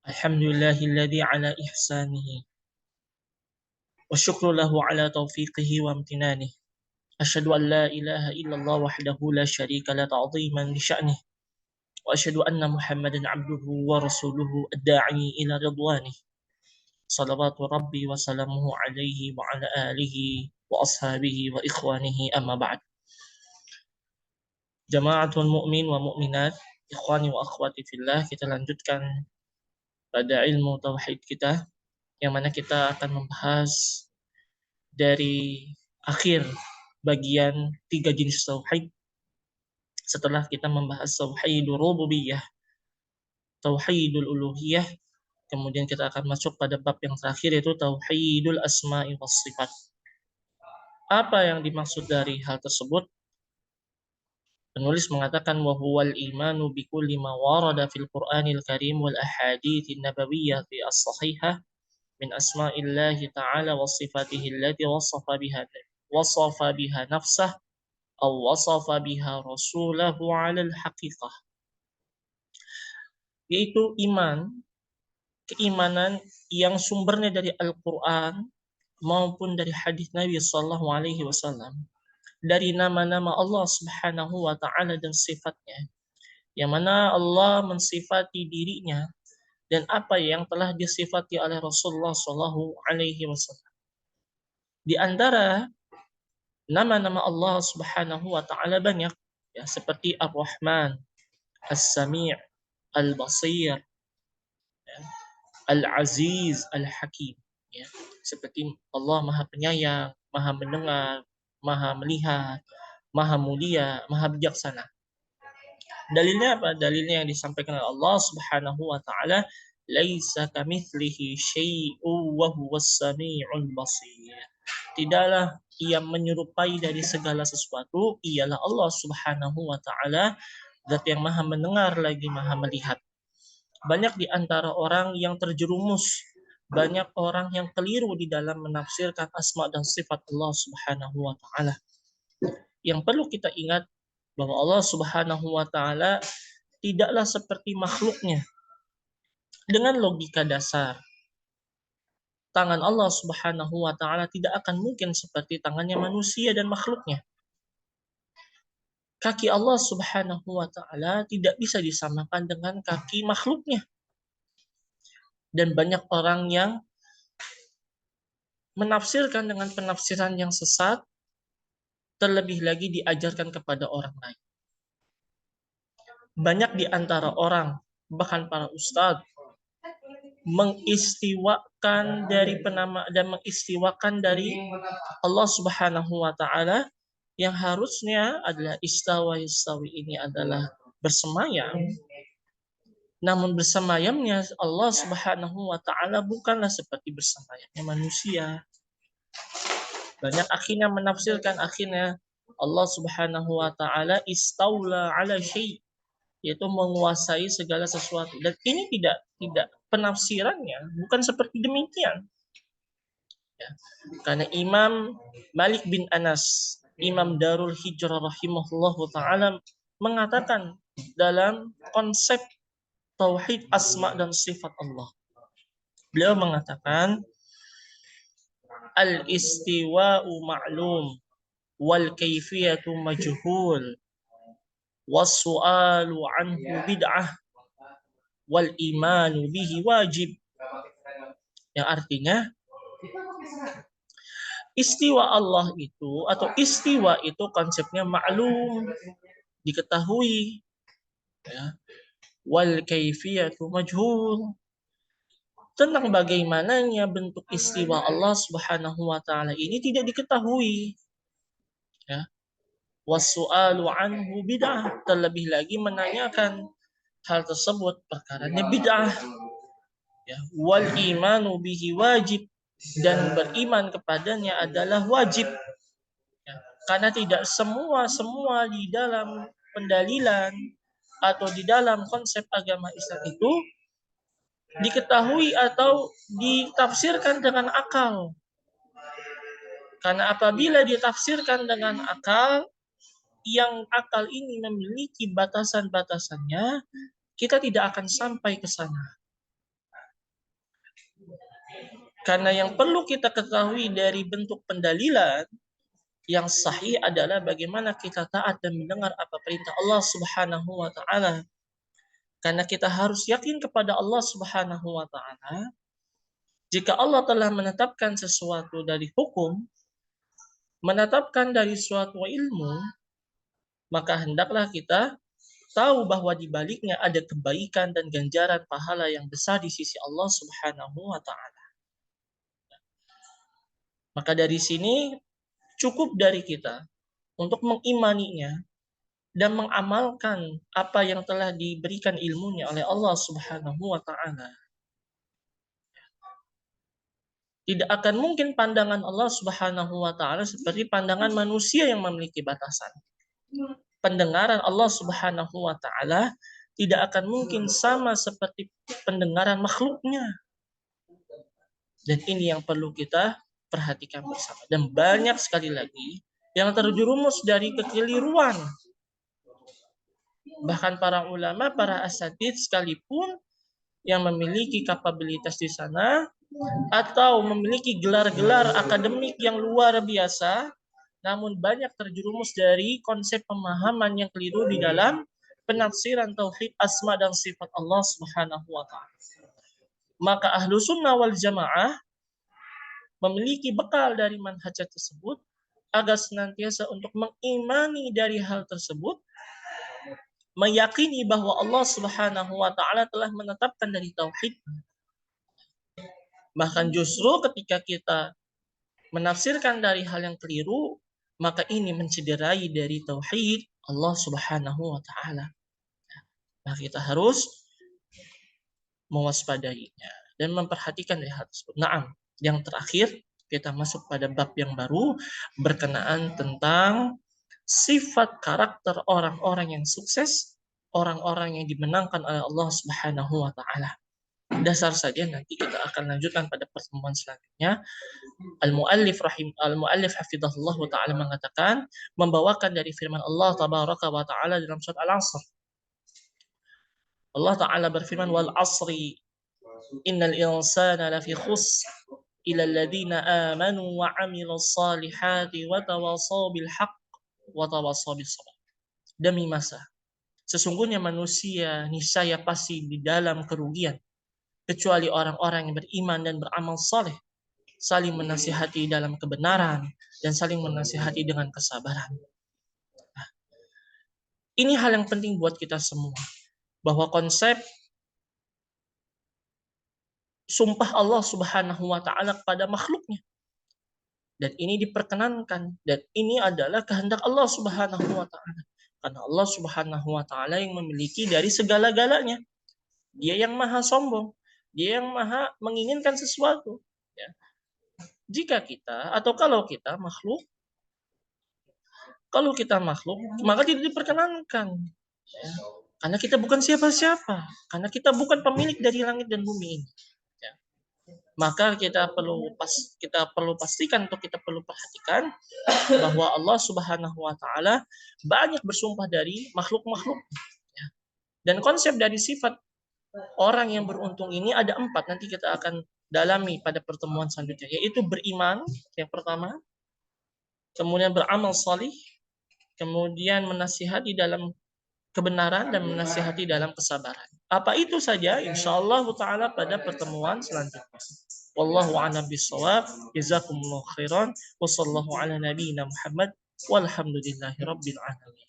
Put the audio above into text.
Alhamdulillahilladzi ala ihsanihi wa syukru lahu ala taufiqihi wa amtinanihi. Asyhadu an la ilaha illallah wahdahu la syarika la ta'dhiman li sya'nih. Wa asyhadu anna Muhammadan 'abduhu wa rasuluhu ad-da'i ila ridwanih. Salawatu rabbi wa salamuhu alaihi wa ala alihi wa ashabihi wa ikhwanihi amma ba'd. Jama'atul mu'min wa mu'minat, ikhwani wa akhwati fillah, kita lanjutkan pada ilmu tauhid kita, yang mana kita akan membahas dari akhir bagian 3 jenis tauhid setelah kita membahas tauhidul rububiyah, tauhidul uluhiyah, kemudian kita akan masuk pada bab yang terakhir yaitu tauhidul asma'i was sifat. Apa yang dimaksud dari hal tersebut? Penulis mengatakan wa huwal imanu bi kulli ma warada fil Qur'anil Karim wal ahaditsin nabawiyyah fi as-sahihah min asma'illahi ta'ala wa sifatihi allati wasafa biha nafsah aw wasafa biha rasulahu 'ala al-haqiqah, yaitu keimanan yang sumbernya dari Al-Qur'an maupun dari hadis Nabi sallallahu alaihi wasallam, dari nama-nama Allah Subhanahu wa taala dan sifatnya, yang mana Allah mensifati dirinya dan apa yang telah disifati oleh Rasulullah sallallahu alaihi wasallam. Di antara nama-nama Allah Subhanahu wa taala banyak, ya, seperti Ar-Rahman, As-Sami', Al-Basir, ya, Al-Aziz, Al-Hakim, ya. Seperti Allah Maha Penyayang, Maha Mendengar, Maha Melihat, Maha Mulia, Maha Bijaksana. Dalilnya apa? Dalilnya yang disampaikan oleh Allah Subhanahu wa taala, laisa kamitslihi syai'un wa huwas samiul basir. Tidaklah ia menyerupai dari segala sesuatu, ialah Allah Subhanahu wa taala, zat yang Maha Mendengar lagi Maha Melihat. Banyak di antara orang yang terjerumus, banyak orang yang keliru di dalam menafsirkan asma dan sifat Allah Subhanahu wa taala. Yang perlu kita ingat bahwa Allah Subhanahu wa taala tidaklah seperti makhluknya. Dengan logika dasar, tangan Allah Subhanahu wa taala tidak akan mungkin seperti tangannya manusia dan makhluknya. Kaki Allah Subhanahu wa taala tidak bisa disamakan dengan kaki makhluknya. Dan banyak orang yang menafsirkan dengan penafsiran yang sesat, terlebih lagi diajarkan kepada orang lain. Banyak di antara orang, bahkan para ustadz, mengistiwakan dari penama dan mengistiwakan dari Allah Subhanahu wa taala, yang harusnya adalah istawi ini adalah bersemayam. Namun bersemayamnya Allah Subhanahu wa taala bukanlah seperti bersemayamnya manusia. Banyak akhirnya menafsirkan Allah Subhanahu wa taala istaula ala syai', yaitu menguasai segala sesuatu. Dan ini tidak penafsirannya bukan seperti demikian. Ya. Karena Imam Malik bin Anas, Imam Darul Hijrah rahimahullahu taala, mengatakan dalam konsep tauhid asma dan sifat Allah. Beliau mengatakan al-istiwa'u ma'lum wal kaifiyatu majhul was-su'alu anhu bid'ah wal imanu bihi wajib. Yang artinya istiwa Allah itu, atau istiwa itu konsepnya maklum, diketahui, ya. Wal kaifiyatu majhul, tentang bagaimananya bentuk istiwa Allah Subhanahu wa taala ini tidak diketahui, ya. Was-su'alu anhu bid'ah, terlebih lagi menanyakan hal tersebut perkaranya bid'ah, ya. Wal imanu bihi wajib, dan beriman kepadanya adalah wajib, ya. Karena tidak semua di dalam pendalilan atau di dalam konsep agama Islam itu diketahui atau ditafsirkan dengan akal. Karena apabila ditafsirkan dengan akal, yang akal ini memiliki batasan-batasannya, kita tidak akan sampai ke sana. Karena yang perlu kita ketahui dari bentuk pendalilan yang sahih adalah bagaimana kita taat dan mendengar apa perintah Allah Subhanahu wa taala. Karena kita harus yakin kepada Allah Subhanahu wa taala, jika Allah telah menetapkan sesuatu dari hukum, menetapkan dari suatu ilmu, maka hendaklah kita tahu bahwa di baliknya ada kebaikan dan ganjaran pahala yang besar di sisi Allah Subhanahu wa taala. Maka dari sini cukup dari kita untuk mengimaninya dan mengamalkan apa yang telah diberikan ilmunya oleh Allah Subhanahu wa taala. Tidak akan mungkin pandangan Allah Subhanahu wa taala seperti pandangan manusia yang memiliki batasan. Pendengaran Allah Subhanahu wa taala tidak akan mungkin sama seperti pendengaran makhluknya. Dan ini yang perlu kita perhatikan bersama. Dan banyak sekali lagi yang terjerumus dari kekeliruan. Bahkan para ulama, para asatidz sekalipun yang memiliki kapabilitas di sana atau memiliki gelar-gelar akademik yang luar biasa, namun banyak terjerumus dari konsep pemahaman yang keliru di dalam penafsiran tauhid asma dan sifat Allah Subhanahu wa taala. Maka ahlu sunnah wal jamaah memiliki bekal dari manhaj tersebut agar senantiasa untuk mengimani dari hal tersebut, meyakini bahwa Allah Subhanahu wa taala telah menetapkan dari tauhid. Bahkan justru ketika kita menafsirkan dari hal yang keliru, maka ini mencederai dari tauhid Allah Subhanahu wa taala. Nah, kita harus mewaspadainya dan memperhatikan dari hal tersebut. Naam, yang terakhir kita masuk pada bab yang baru berkenaan tentang sifat karakter orang-orang yang sukses, orang-orang yang dimenangkan oleh Allah Subhanahu wa taala. Dasar saja nanti kita akan lanjutkan pada pertemuan selanjutnya. Al-Muallif hafizahullah taala mengatakan, membawakan dari firman Allah tabaraka wa taala dalam surat Al-Asr. Allah taala berfirman, wal asri innal insana lafi khusr illa alladziina aamanu wa 'amilus shalihati wa tawashaw bil haqq wa tawashaw bis sabr. Demi masa, sesungguhnya manusia niscaya pasti di dalam kerugian kecuali orang-orang yang beriman dan beramal saleh, saling menasihati dalam kebenaran dan saling menasihati dengan kesabaran. Nah, ini hal yang penting buat kita semua, bahwa konsep sumpah Allah Subhanahu wa taala kepada makhluknya, dan ini diperkenankan, dan ini adalah kehendak Allah Subhanahu wa taala. Karena Allah Subhanahu wa taala yang memiliki dari segala-galanya. Dia yang maha sombong, dia yang maha menginginkan sesuatu. Ya. Jika kita atau kalau kita makhluk, maka tidak diperkenankan. Ya. Karena kita bukan siapa-siapa, karena kita bukan pemilik dari langit dan bumi ini. Ya. Maka kita perlu pastikan, atau kita perlu perhatikan bahwa Allah Subhanahu wa taala banyak bersumpah dari makhluk-makhluk. Ya. Dan konsep dari sifat orang yang beruntung ini ada 4, nanti kita akan dalami pada pertemuan selanjutnya, yaitu beriman yang pertama, kemudian beramal salih, kemudian menasihati dalam kebenaran dan menasihati dalam kesabaran. Apa itu saja insyaallah taala pada pertemuan selanjutnya. Wallahu a'lam bishawab. Jazakumullahu khairan wa sallallahu ala nabiyyina Muhammad walhamdulillahi rabbil alamin.